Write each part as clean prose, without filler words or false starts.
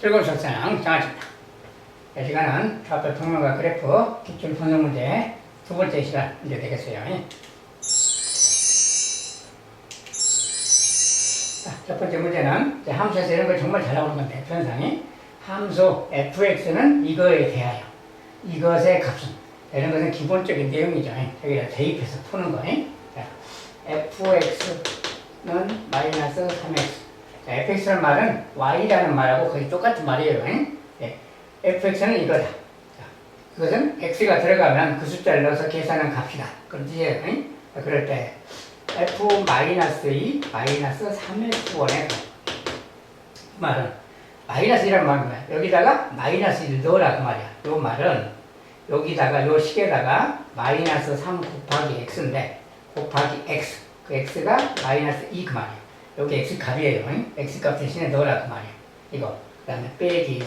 즐거운 속성 정하십니다. 이 시간은 좌표 평면과 그래프 기출 분석 문제 두 번째 시간 문제 되겠어요. 자, 첫 번째 문제는 함수에서 이런 거 정말 잘 나오는 건데 표현상이 함수 fx는 이거에 대하여 이것의 값은 이런 것은 기본적인 내용이죠. 여기다 대입해서 푸는 거. 자, fx는 마이너스 3x. 자, fx라는 말은 y라는 말하고 거의 똑같은 말이에요. 네. fx는 이거다. 자, 그것은 x가 들어가면 그 숫자를 넣어서 계산한 값이다. 그런 뜻이에요. 자, 그럴 때 f-2 마이너스 3x1의 그 말은 마이너스 1이란 말은 뭐야? 여기다가 마이너스 1을 넣으라 그 말이야. 요 말은 여기다가 요 식에다가 마이너스 3 곱하기 x인데 곱하기 x 그 x가 마이너스 2 그 말이야. 여기 x 값이에요. x 값 대신에 넣으라 그 말이야. 이거 그 다음에 빼기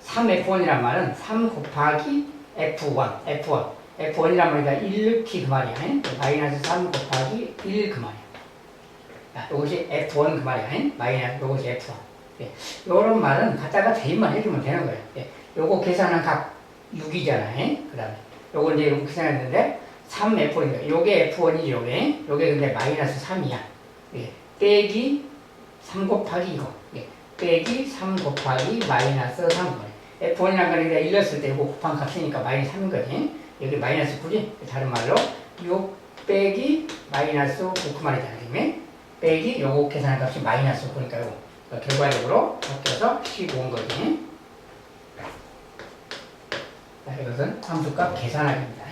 3f1이란 말은 3 곱하기 f1이란 말이다 1 넣기 그 말이야. 마이너스 3 곱하기 1 그 말이야. 자, 요것이 f1 그 말이야. 마이너스 요것이 f1. 예. 요런 말은 갖다가 대입만 해주면 되는 거예요. 예. 요거 계산한 값 6이잖아. 그 다음에 요거 이제 이렇게 계산했는데 3f1이니까 요게 f1이지 요게 근데 마이너스 3이야. 예. 빼기 3 곱하기 이거. 예. 빼기 3 곱하기 마이너스 3. f1이라는 거는 1 넣었을 때 이거 곱한 값이니까 마이너스 3인 거지. 여기 마이너스 9지. 다른 말로 6 빼기 마이너스 9 그 말이잖아. 빼기 요거 계산한 값이 마이너스 9니까 요거. 결과적으로 바뀌어서 15인 거지. 자, 이것은 함수값 계산하기입니다.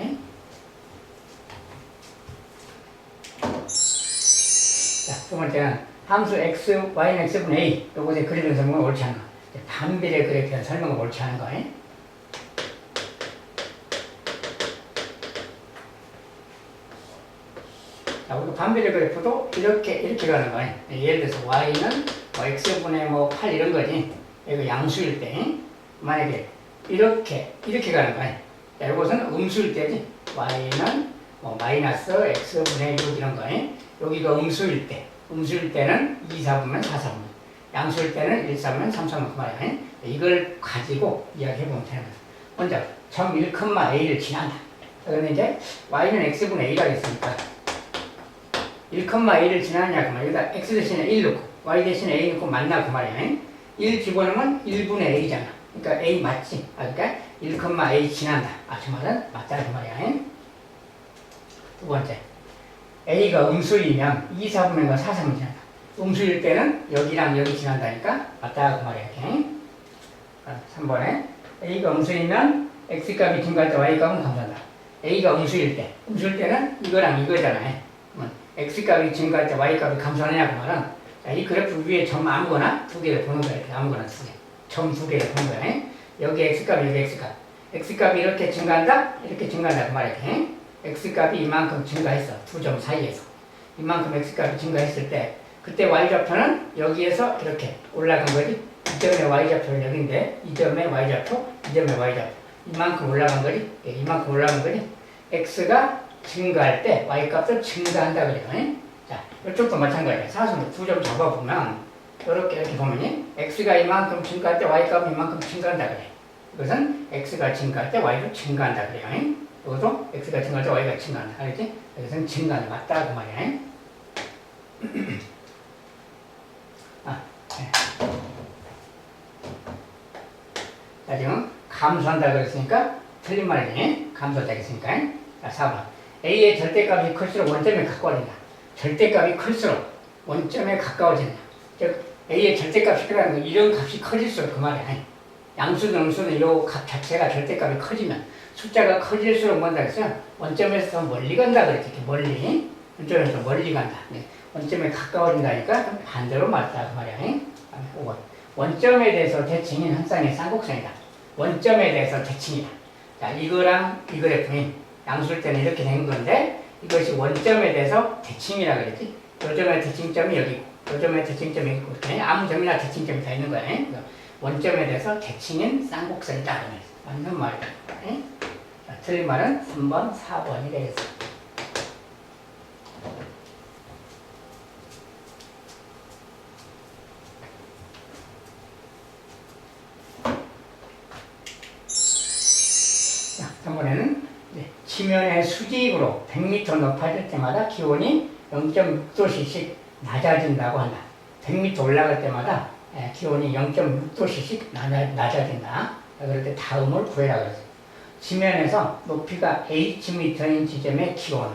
자, 두 번째는 함수 x, y는 x분의 a. 요것의 그래프 설명은 옳지 않은 거. 반비례 그래프에 대한 설명은 옳지 않은 거. 자, 우리 반비례 그래프도 이렇게 가는 거예요. 예를 들어서 y는 x분의 8 이런 거지. 이거 양수일 때 만약에 이렇게 가는 거예요. 자, 이것은 음수일 때지. y는 마이너스 x분의 6 이런 거예요. 여기가 음수일 때는 2, 4분면 4, 4분면. 양수일 때는 1, 4분면 3, 4분면 그 말이야. 이걸 가지고 이야기해보면 되는 거야. 먼저 점 1,a를 지난다. 그런데 이제 y는 x분의 a가 됐으니까 1,a를 지나느냐 그 말이야. 여기다 x 대신에 1 넣고 y 대신에 a 넣고 만나 그 말이야. 1 집어넣으면 1분의 a잖아. 그러니까 a 맞지? 그러니까 1,a 지난다. 저 말은 맞다 그 말이야. 두 번째, a가 음수이면 2, 4분의 4, 3분 지난다. 음수일 때는 여기랑 여기 지난다니까 맞다 그 말이야. 이렇게. 3번에 a가 음수이면 x값이 증가할 때 y값은 감소한다. a가 음수일 때는 이거랑 이거잖아요. x값이 증가할 때 y값이 감소하느냐 그 말은 자, 이 그래프 위에 점 아무거나 두 개를 보는 거야. 아무거나 두 개. 점 두 개를 보는 거야. 여기 x값, 여기 x값. x값이 이렇게 증가한다? 이렇게 증가한다 그 말이야. x값이 이만큼 증가했어. 두 점 사이에서. 이만큼 x값이 증가했을 때 그때 y좌표는 여기에서 이렇게 올라간 거지. 이 점의 y좌표는 여기인데 이 점의 y좌표, 이 점의 y좌표. 이만큼 올라간 거지. 이만큼 올라간 거지. x가 증가할 때 y값도 증가한다 그래요. 자, 이쪽도 마찬가지야. 사선 두 점 잡아보면 이렇게 보면 x가 이만큼 증가할 때 y값이 이만큼 증가한다 그래. 이것은 x가 증가할 때 y도 증가한다 그래요. 이것도 x가 증가할 때 y가 증가한다. 알겠지? 이것은 증가는 맞다 그 말이야. 네. 자, 지금 감소한다 그랬으니까 틀린 말이네. 감소한다 그랬으니까. 자, 4번. a의 절대값이 클수록 원점에 가까워진다. 절대값이 클수록 원점에 가까워진다. 즉 a의 절대값이 필요한 건 이런 값이 커질수록 그 말이야. 양수든 음수든 이 값 자체가 절대값이 커지면 숫자가 커질수록 뭔다 그랬어요? 원점에서 더 멀리 간다 그랬지. 멀리. 원점에서 더 멀리 간다. 네. 원점에 가까워진다니까 반대로 맞다 그 말이야. 5번. 원점에 대해서 대칭인 한 쌍의 쌍곡선이다. 원점에 대해서 대칭이다. 자, 이거랑 이 그래프는 양수일 때는 이렇게 된 건데 이것이 원점에 대해서 대칭이라 그랬지. 요 점의 대칭점이 여기고 요 점의 대칭점이 여기고 아무 점이나 대칭점이 다 있는 거야. 원점에 대해서 대칭인 쌍곡선이다. 맞는 말이야. 자, 틀린 말은 3번, 4번이 되겠습니다. 지면의 수직으로 100m 높아질 때마다 기온이 0.6도씩 낮아진다고 한다. 100m 올라갈 때마다 기온이 0.6도씩 낮아진다. 그럴 때 다음을 구해라 그랬어요. 지면에서 높이가 Hm인 지점의 기온.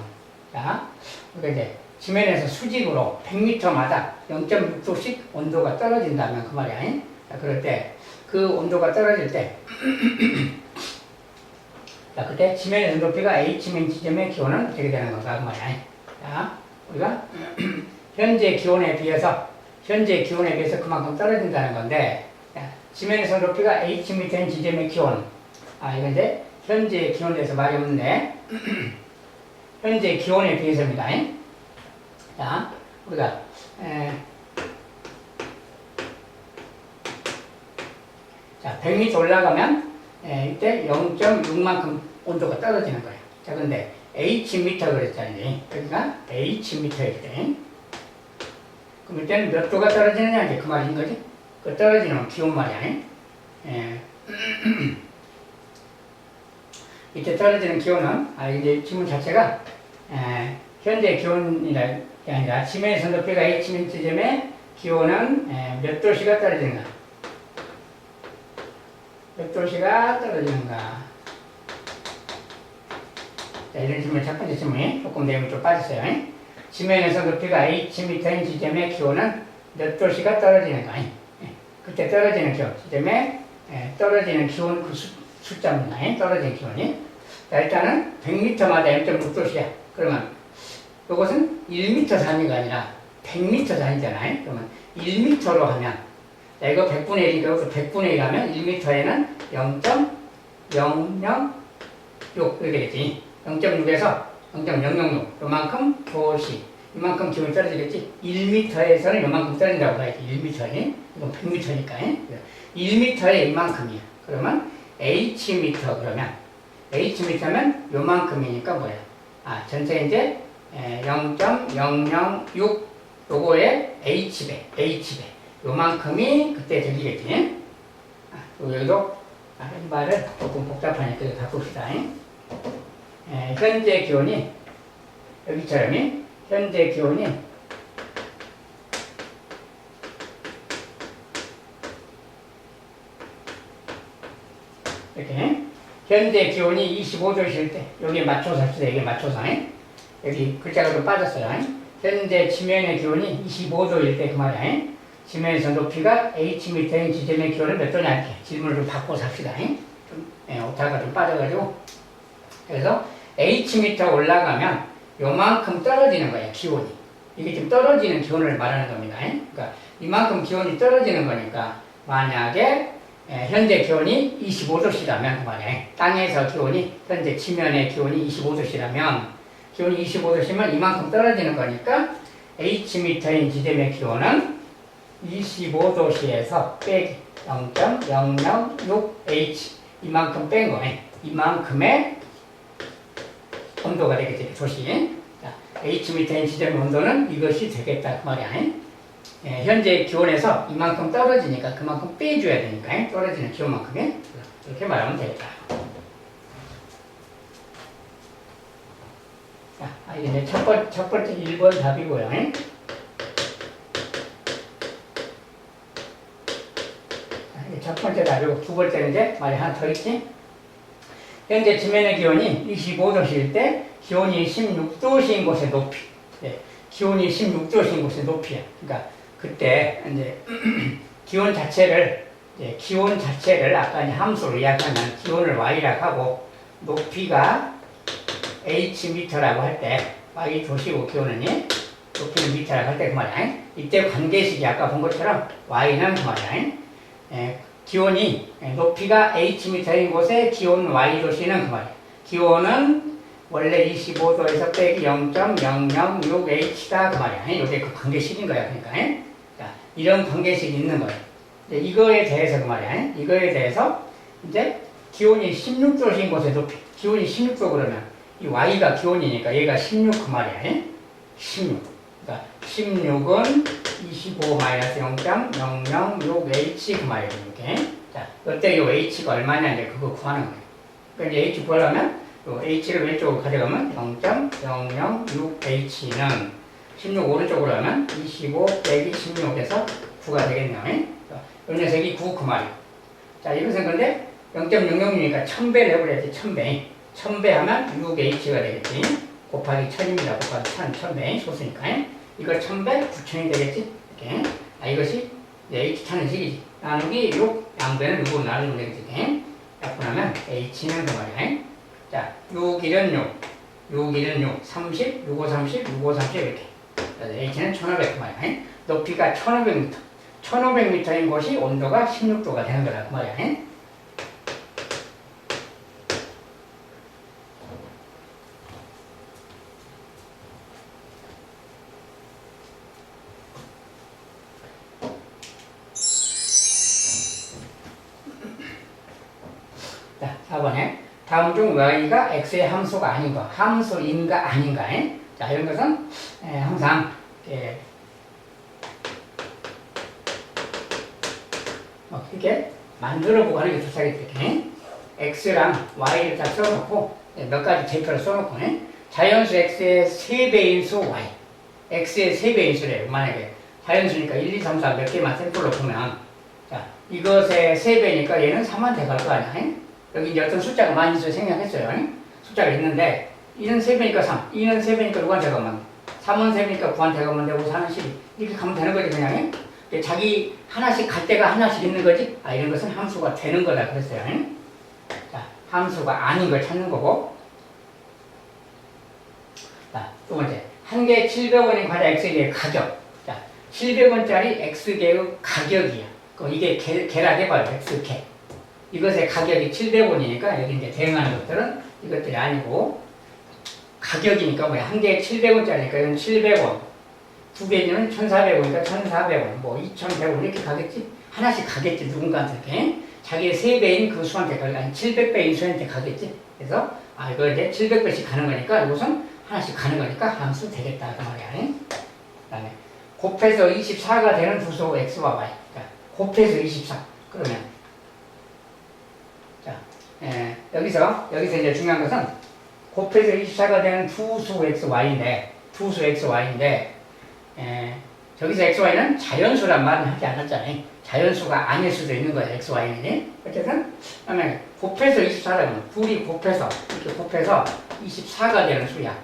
자, 그러니까 이제 지면에서 수직으로 100m마다 0.6도씩 온도가 떨어진다면 그 말이야. 자, 그럴 때 그 온도가 떨어질 때 자, 그때 지면에서 높이가 Hmin 지점의 기온은 어떻게 되는 건가 그 말이야. 자, 우리가 현재 기온에 비해서 그만큼 떨어진다는 건데, 자, 지면에서 높이가 Hmin 지점의 기온. 이건 이제 현재 기온에 대해서 말이 없는데 현재 기온에 비해서입니다. 자, 우리가 자, 100m 올라가면 이때 0.6만큼 온도가 떨어지는 거예요. 자, 근데 Hm 그랬잖아요. 그러니까 Hm일 때. 그럼 이때는 몇 도가 떨어지느냐, 이제 그 말인 거지. 그 떨어지는 기온 말이야. 이때 떨어지는 기온은, 이제 지문 자체가, 현재 기온이라 게 아니라, 지면에서 높이가 Hmin 지점의 기온은 몇 도씨가 떨어지는가? 몇 도씨가 떨어지는가? 자, 이런 질문, 첫 번째 질문이 조금 내용이 좀 빠졌어요. 지면에서 높이가 Hm인 지점의 기온은 몇 도씨가 떨어지는가? 그때 떨어지는 기온, 지점에 떨어지는 기온 그 숫자입니다. 떨어지는 기온이. 자, 일단은 100m마다 0.6도씨야. 그러면 이것은 1m 단위가 아니라 100m 단위잖아요. 그러면 1m로 하면, 자, 이거 100분의 1이니까 이것도 100분의 1 하면 1m에는 0.006 이렇게 되겠지. 0.6에서 0.006 요만큼 도시, 이만큼 기온이 떨어지겠지. 1m에서는 요만큼 떨어진다고 봐야지. 1m에. 이건 100m니까. 1m에 이만큼이야. 그러면 Hm 그러면 Hm면 요만큼이니까 뭐야? 전체 이제 0.006 요거의 H배 요만큼이 그때 들리겠지. 여기도 이 말을 조금 복잡하니까 바꿉시다. 현재 기온이 여기처럼 현재 기온이 이렇게 현재 기온이 25도실 때 여기에 맞춰서 합시다. 여기에 맞춰서 여기 글자가 좀 빠졌어요. 현재 지면의 기온이 25도일 때 그 말이야. 지면에서 높이가 Hm인 지점의 기온은 몇 도냐 이렇게 질문을 좀 바꿔서 합시다. 좀 오타가 좀 빠져가지고 그래서 Hm 올라가면 요만큼 떨어지는 거예요. 기온이. 이게 지금 떨어지는 기온을 말하는 겁니다. 그러니까 이만큼 기온이 떨어지는 거니까 만약에 현재 기온이 25도씨라면 그 말이야. 땅에서 기온이 현재 지면의 기온이 25도씨라면 기온이 25도씨면 이만큼 떨어지는 거니까 Hm인 지점의 기온은 25도씨에서 빼기 0.006H 이만큼 뺀 거예요. 이만큼의 온도가 되겠지. 도시. Hm인 지점의 온도는 이것이 되겠다 그 말이야. 현재 기온에서 이만큼 떨어지니까 그만큼 빼줘야 되니까 떨어지는 기온만큼에 이렇게 말하면 되겠다. 자, 이게 첫 번째 1번 답이고요. 이게 첫 번째 답이고 두 번째는 이제 말이 하나 더 있지. 현재 지면의 기온이 25도씨일 때 기온이 16도씨인 곳의 높이. 기온이 16도씨인 곳의 높이야. 그러니까 그때 이제 기온 자체를 아까 이제 함수로 이야기하면 기온을 y라고 하고 높이가 hm라고 할 때 y 도시고 기온은 높이는 m라고 할 때 그 말이야. 이때 관계식이 아까 본 것처럼 y는 그 말이야. 기온이 높이가 hm인 곳에 기온 y 도시는 그 말이야. 기온은 원래 25도에서 빼기 0.006H다 그 말이야. 이게 그 관계식인 거야. 그러니까 자, 이런 관계식이 있는 거야. 이거에 대해서 그 말이야. 이거에 대해서 이제 기온이 16도인 곳의 높이. 기온이 16도 그러면 이 y가 기온이니까 얘가 16 그 말이야. 16. 그러니까 16은 25-0.006H 그 말이야. 이렇게. 자, 이때 이 H가 얼마냐 이제 그거 구하는 거야. 그러니까 이제 H 구하려면 요 h를 왼쪽으로 가져가면 0.006h는 16 오른쪽으로 하면 25 빼기 16에서 9가 되겠네요. 이 녀석이 9 그 말이에요. 자, 이것은 근데 0.006이니까 1000배를 해버려야지. 1000배. 1000배 하면 6h가 되겠지. 곱하기 1000입니다. 곱하기 1000배 소수니까. 이걸 1000배 9000이 되겠지. 이렇게. 이것이 h 차는 식이지. 나누기 6 양배는 6으로 나누면 되겠지. 약분하면 h는 그 말이야. 자, 6, 1은 6, 6, 1은 6, 30, 6, 5, 30, 6, 5, 30 이렇게. 그래서 h는 1500 그 말이야. 높이가 1500m. 1500m인 곳이 온도가 16도가 되는 거다 그 말이야. 자, 4번에 다음 중 y가 x의 함수가 아닌 거, 함수인가 아닌가. 자, 이런 것은 항상 이렇게 만들어보고 하는 게 좋다겠지. x랑 y를 딱 써놓고 몇 가지 제표를 써놓고 자연수 x의 3배인 수 y, x의 3배인 수래요. 만약에 자연수니까 1, 2, 3, 4 몇 개만 샘플로 보면 자, 이것의 3배니까 얘는 3한테 갈 거 아니야. 여기 이제 어떤 숫자가 많이 있어요. 생략했어요. 숫자가 있는데 1은 3배니까 3, 2는 3배니까 누구한테 가면 3은 3배니까 9한테 가면 되고 4는 12 이렇게 가면 되는 거지 그냥. 자기 하나씩 갈 때가 하나씩 있는 거지. 이런 것은 함수가 되는 거다 그랬어요. 자, 함수가 아닌 걸 찾는 거고. 자, 두 번째. 한 개에 700원인 과자 X개의 가격. 자, 700원짜리 X개의 가격이야. 이게 계락해봐요. X개. 이것의 가격이 700원이니까 여기 이제 대응하는 것들은 이것들이 아니고 가격이니까 뭐야. 한 개에 700원짜리니까 이건 700원. 두 개는 1,400원이니까 1,400원, 뭐 2,100원 이렇게 가겠지? 하나씩 가겠지, 누군가한테 이렇게. 자기의 3배인 그 수한테 가겠지, 아니 700배인 수한테 가겠지? 그래서, 이거 이제 700배씩 가는 거니까 이것은 하나씩 가는 거니까 함수 되겠다, 그 말이야. 그 다음에, 곱해서 24가 되는 두수 x와 y. 자, 곱해서 24. 그러면, 자, 여기서 이제 중요한 것은 곱해서 24가 되는 두수 x, y인데, 저기서 XY는 자연수란 말은 하지 않았잖아요. 자연수가 아닐 수도 있는 거예요. XY는. 어쨌든, 그다음에 곱해서 24라면 둘이 곱해서 이렇게 곱해서 24가 되는 수야.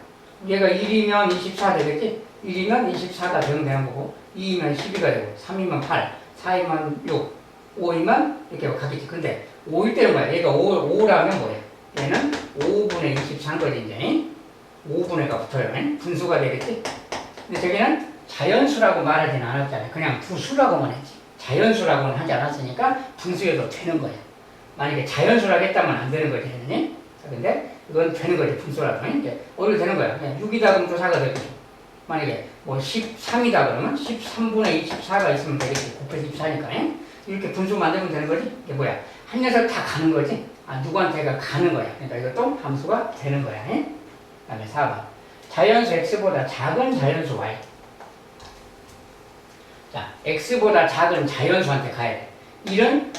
얘가 1이면 24 되겠지? 1이면 24가 되는 거고 2이면 12가 되고 3이면 8, 4이면 6, 5이면 이렇게 가겠지. 근데 5일 때는 뭐야? 얘가 5라면 뭐야? 얘는 5분의 24인 거지 이제. 5분의가 붙어요. 분수가 되겠지? 근데 저기는 자연수라고 말하지는 않았잖아요. 그냥 부수라고만 했지. 자연수라고는 하지 않았으니까 분수여도 되는 거야. 만약에 자연수라고 했다면 안 되는 거지. 근데 이건 되는 거지. 분수라고. 이제 어디로 되는 거야. 그냥 6이다 그러면 또 4가 되겠지. 만약에 뭐 13이다 그러면 13분의 24가 있으면 되겠지. 곱해서 24니까. 이렇게 분수 만들면 되는 거지. 이게 뭐야. 한 녀석 다 가는 거지. 누구한테가 가는 거야. 그러니까 이것도 함수가 되는 거야. 그 다음에 4번. 자연수 x보다 작은 자연수 y. 자, x보다 작은 자연수한테 가야 돼. 1은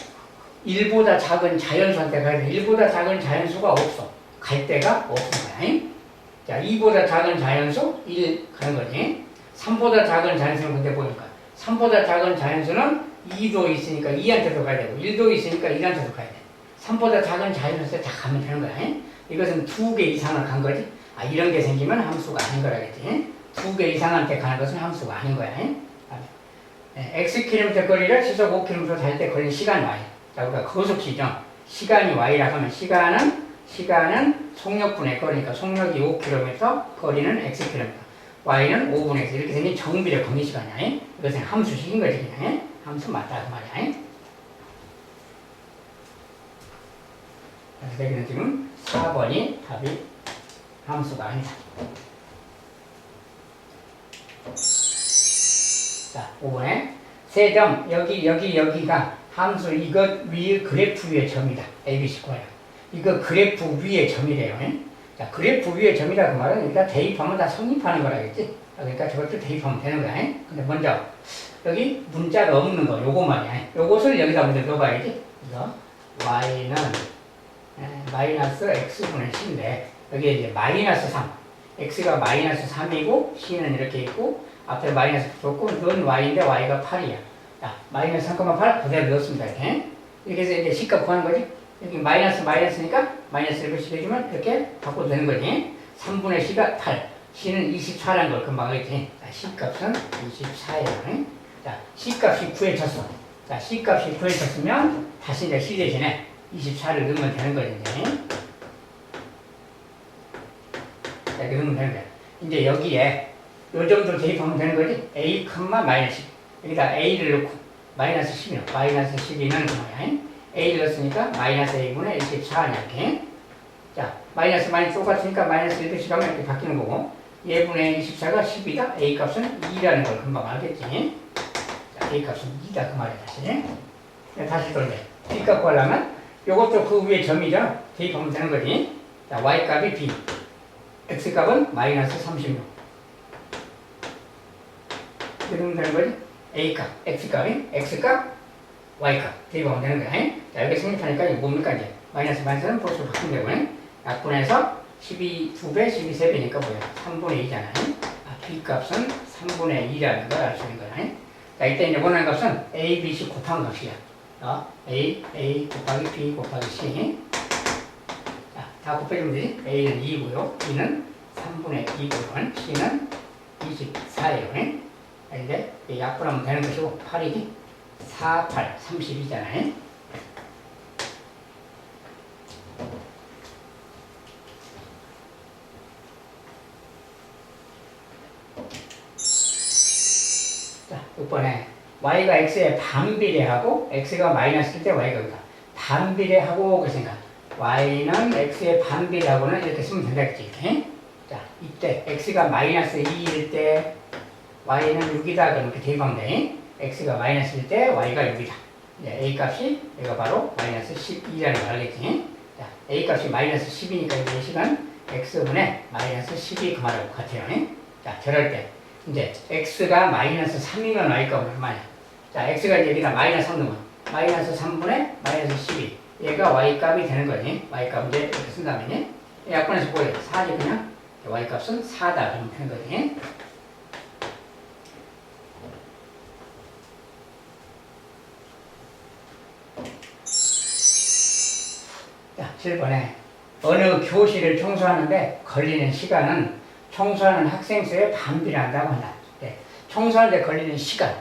1보다 작은 자연수한테 가야 돼. 1보다 작은 자연수가 없어. 갈 데가 없는 거야. 자, 2보다 작은 자연수 1 가는 거지. 3보다 작은 자연수는 근데 보니까 3보다 작은 자연수는 2도 있으니까 2한테도 가야 되고 1도 있으니까 1한테도 가야 돼. 3보다 작은 자연수에 다 가면 되는 거야. 이것은 2개 이상을 간 거지. 이런 게 생기면 함수가 아닌 거라겠지. 2개 이상한테 가는 것은 함수가 아닌 거야. Xkm 거리를 시속 5km 달 때 걸린 시간 y. 자, 우리가 거속시죠. 시간이 y라고 하면 시간은 속력분의 거리니까 속력이 5km, 거리는 Xkm. y는 5분의 X. 이렇게 생긴 정비례 공리 시간이야. 이것은 함수식인 거지, 그냥. 함수 맞다, 그 말이야. 그래서 여기는 지금 4번이 답이 함수가 아니다. 자, 5번에 세 점, 여기가 함수 이것 위에 그래프 위의 점이다. ABC 거야. 이거 그래프 위의 점이래요. 자, 그래프 위의 점이라 그 말은 일단 대입하면 다 성립하는 거라겠지. 그러니까 저것도 대입하면 되는 거야. 근데 먼저 여기 문자가 없는 거, 요거 말이야. 요것을 여기다 먼저 넣어봐야지. 그래서 y는 마이너스 x분의 c인데 여기에 이제 마이너스 3 x가 마이너스 3이고 c는 이렇게 있고 앞에 마이너스 붙었고 는 y인데 y가 8이야. 자, 마이너스 3,8 그대로 넣었습니다. 이렇게 해서 이제 c값 구하는 거지. 여기 마이너스니까 마이너스 1을 해주면 이렇게 바꿔도 되는 거지. 3분의 c가 8 c는 24라는 걸 금방 알겠지. 자, c값은 24예요. 자, c값이 구해졌어. 자, c값이 구해졌으면 다시 이제 c 대신에 24를 넣으면 되는 거지. 자, 이렇게 넣으면 되는 거야. 이제 여기에 요 정도 대입하면 되는 거지. a, 마이너스 10. 여기다 a를 넣고 마이너스 10이요. 마이너스 12는 뭐야? a를 넣었으니까 마이너스 a분의 24냐 이렇게. 자, 마이너스 똑같으니까 마이너스 1씩 하면 이렇게 바뀌는 거고 얘분의 24가 10이다. a 값은 2라는 걸 금방 알겠지. 자, a 값은 2다 그 말이야 다시. 다시 돌려. b 값 구하려면 요것도 그 위에 점이죠. 대입하면 되는 거지. 자, y 값이 b, x 값은 마이너스 36. 이러면 되는 거지. a 값, x 값이 x 값, y 값 대입하면 되는 거야. 자, 여기 생략하니까 이게 뭡니까 이제 마이너스는 벌써 바뀐 되고 약분해서 12, 2배, 12, 3배니까 뭐야? 3분의 2잖아. b 값은 3분의 2라는 걸 알 수 있는 거야. 자, 이때 이제 원하는 값은 a, b, c 곱한 값이야. a 곱하기 b 곱하기 c. 자, 다 곱해주면 되지? a는 2고요. b는 3분의 2고요. c는 24예요. 이제 약분하면 되는 것이고 8이지? 4, 8, 32잖아요. 자, 6번에 y가 x에 반비례하고 x가 마이너스일 때 y가 여기다 반비례하고 그 생각. y는 x에 반비례하고는 이렇게 쓰면 된다 했지. 이렇게. 자, 이때 x가 마이너스 2일 때 y는 6이다 그렇게 대입하면 돼. x가 마이너스일 때 y가 6이다. a 값이 여기가 바로 마이너스 12라는 걸 알겠지. 자, a 값이 마이너스 10이니까 이 식은 x분의 마이너스 10이 그 말하고 같아요. 자, 저럴 때 이제 x가 마이너스 3이면 y 값은 얼마냐? 자, x가 이제 여기다 마이너스 3 넣으면 마이너스 3분의 마이너스 12. 얘가 y 값이 되는 거지. y 값 이제 이렇게 쓴다면 약분해서 보여. 4지 그냥 y 값은 4다 그러면 되는 거지. 자, 7번에 어느 교실을 청소하는데 걸리는 시간은 청소하는 학생 수의 반비례한다고 한다. 네. 청소하는데 걸리는 시간,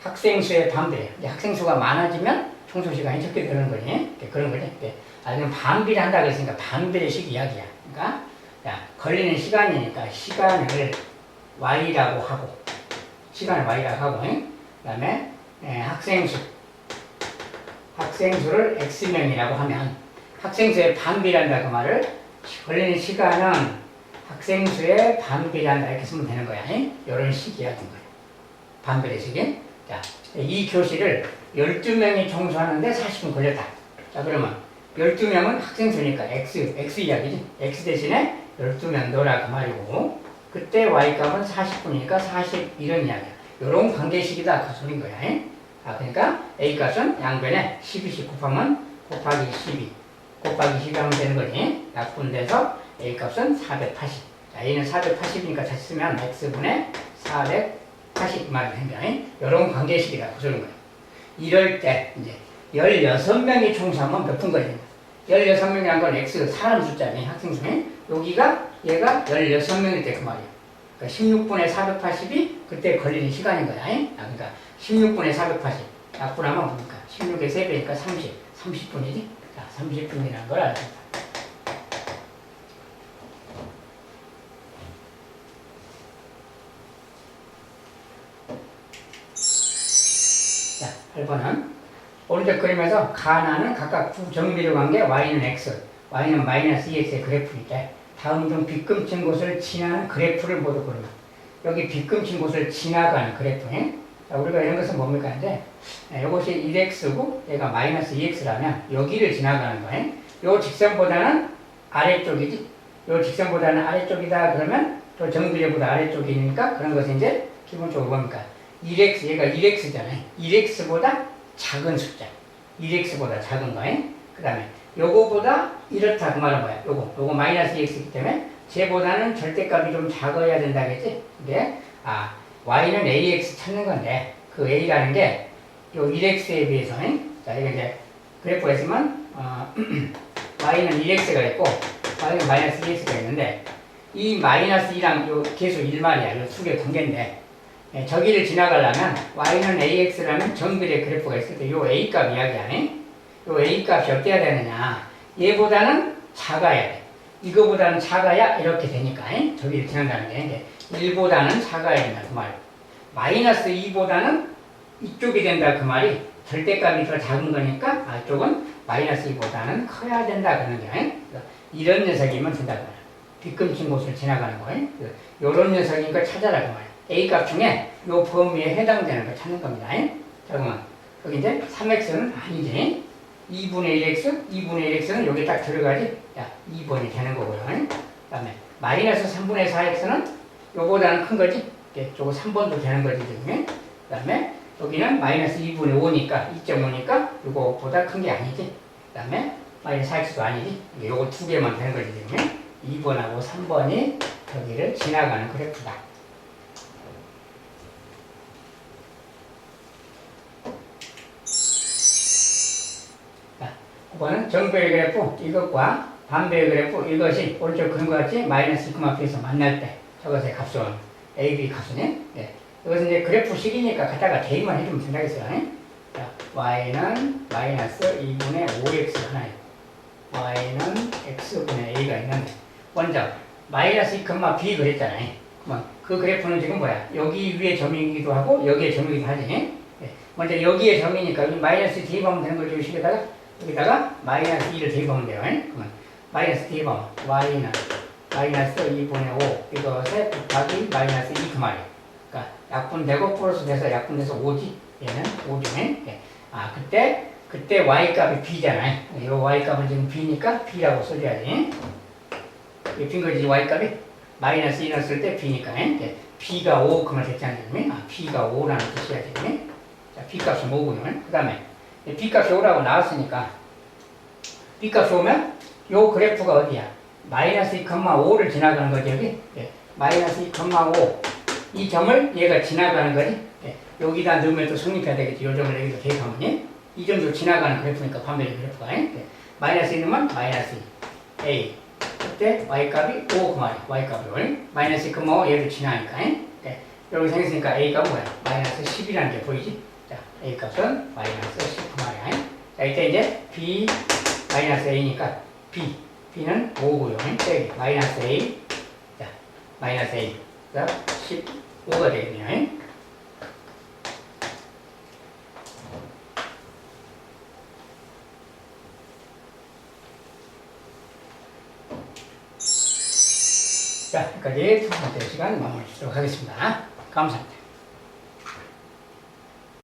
학생 수의 반비례. 학생 수가 많아지면 청소 시간이 적게 드는 거지. 네, 그런 거지. 네. 아니면 반비례한다 그랬으니까 반비례식 이야기야. 그러니까 야, 걸리는 시간이니까 시간을 y라고 하고, 시간을 y라고 하고, 그 다음에 학생 수를 x명이라고 하면 학생수의 반비례한다 그 말을 걸리는 시간은 학생수의 반비례한다 이렇게 쓰면 되는 거야. 이런 식이야. 거야. 반비례식이. 자, 이 교실을 12명이 청소하는데 40분 걸렸다. 자, 그러면 12명은 학생수니까 x 이야기지. x 대신에 12명 넣으라 그 말이고 그때 y값은 40분이니까 40 이런 이야기야. 이런 관계식이다 그 소린 거야. 그러니까 a값은 양변에 12씩 곱하면 곱하기 12 곱하기 12 하면 되는 거지. 약분돼서 a값은 480. 자, a는 480이니까 다시 쓰면 x분의 480 말이 된다. 이런 관계식이다 그 소린 거야. 이럴 때 이제 16명이 청소하면 몇 분 걸리냐. 16명이란 건 x 사람 숫자니 학생 중에 여기가 얘가 16명일 때 그 말이야. 그러니까 16분의 480이 그때 걸리는 시간인 거야. 그러니까 16분의 480 약분하면 뭡니까? 16의 3배니까 30분이지? 자, 30분이라는 걸 알겠다. 자, 8번은 오른쪽 그림에서 가나는 각각 두 정비례 관계 y는 x, y는 마이너스 2x의 그래프일 때 다음 중 빗금친 곳을 지나는 그래프를 모두 그려라. 여기 빗금친 곳을 지나가는 그래프. 자, 우리가 이런 것은 뭡니까? 이제 이것이 1x고 얘가 마이너스 2x라면 여기를 지나가는 거예요. 요 직선보다는 아래쪽이지. 요 직선보다는 아래쪽이다 그러면 또 정비례보다 아래쪽이니까 그런 것은 이제 기본적으로 뭡니까? 1x, 얘가 1x잖아요. 1x보다 작은 숫자. 1x보다 작은 거예요. 그 다음에 요거보다 이렇다 그 말은 뭐야? 요거 마이너스 2x이기 때문에 쟤보다는 절대값이 좀 작아야 된다겠지? 근데 y는 ax 찾는 건데 그 a라는 게 요 1x에 비해서 자 이거 이제 그래프가 있으면 y는 1x가 있고 y는 마이너스 2x가 있는데 이 마이너스 2랑 요 계수 1말이야. 요 두 개 관계인데 저기를 지나가려면 y는 ax라는 정글의 그래프가 있을 때 요 a값 이야기하네. 요 a값이 어때야 되느냐? 얘보다는 작아야 돼. 이거보다는 작아야 이렇게 되니까 저기를 지나가는 게 1보다는 작아야 된다 그 말. 마이너스 2보다는 이쪽이 된다 그 말이 절대값이 더 작은 거니까 이쪽은 마이너스 2보다는 커야 된다 그러는 게 이런 녀석이면 된다 그 말. 빗금친 곳을 지나가는 거. 요런 녀석인 걸 찾아라 그 말. a값 중에 요 범위에 해당되는 걸 찾는 겁니다. 자 그러면 여기 이제 3x는 아니지. 2분의 1x, 2분의 1x는 여기 딱 들어가지. 자, 2번이 되는 거고요. 그 다음에 마이너스 3분의 4x는 요거보다는 큰 거지. 저거 3번도 되는 거지 지금. 그 다음에 여기는 마이너스 2분의 5니까 2.5니까 요거보다 큰 게 아니지. 그 다음에 마이너스 4x도 아니지. 요거 두 개만 되는 거지 지금. 2번하고 3번이 여기를 지나가는 그래프다. 자, 9번은 정배의 그래프 이것과 반배의 그래프 이것이 오른쪽 그런 것 같이 마이너스 2,p에서 만날 때 저것의 값은 AB 값이네. 네. 이것은 이제 그래프식이니까 갖다가 대입만 해주면 된다겠어요. 자, y는 마이너스 2분의 5x 하나예요. y는 x분의 a가 있는데 먼저 마이너스 2,b 그랬잖아요. 그러면 그 그래프는 지금 뭐야? 여기 위에 점이기도 하고 여기에 점이기도 하지. 네. 먼저 여기에 점이니까 여기 마이너스 대입하면 되는 거죠. 식에다가 여기다가 마이너스 2를 대입하면 돼요. 그러면 마이너스 대입하면 y는 마이너스 2분의 5 이것에 곱하기 마이너스 2 그 말이에요. 그러니까 약분되고 플러스 돼서 약분돼서 5지. 얘는 5죠. 네. 그때 y값이 b잖아요. 이 y값은 지금 b니까 b라고 써줘야지. 이 빈 거지 y값이 마이너스 2 넣었을 때 b니까 b가 5 그 말 됐잖아요. b가 5라는 뜻이야 지금. 자, b값이 5고요. 그 다음에 b값이 5라고 나왔으니까 b값이 5면 요 그래프가 어디야? 마이너스 2,5를 지나가는 거지 여기. 마이너스 2,5 이 점을 얘가 지나가는 거지. 여기다 넣으면 또 성립해야 되겠지. 요 점을 여기서 대입하면 이 점도 지나가는 그래프니까 반면의 그래프가 마이너스 2 넣으면 마이너스 2 a 그때 y값이 5 그 말이야. y값을 마이너스 2,5 얘를 지나니까 여기 생겼으니까 a가 뭐야? 마이너스 10이라는 게 보이지? 자, a값은 마이너스 10 그 말이야. 자, 이때 이제 b 마이너스 a니까 b는 5고요. 빼기 마이너스 a 자, 마이너스 a 자, 15가 되겠네요. 자, 여기까지 두 번째 시간 마무리 짓도록 하겠습니다. 감사합니다.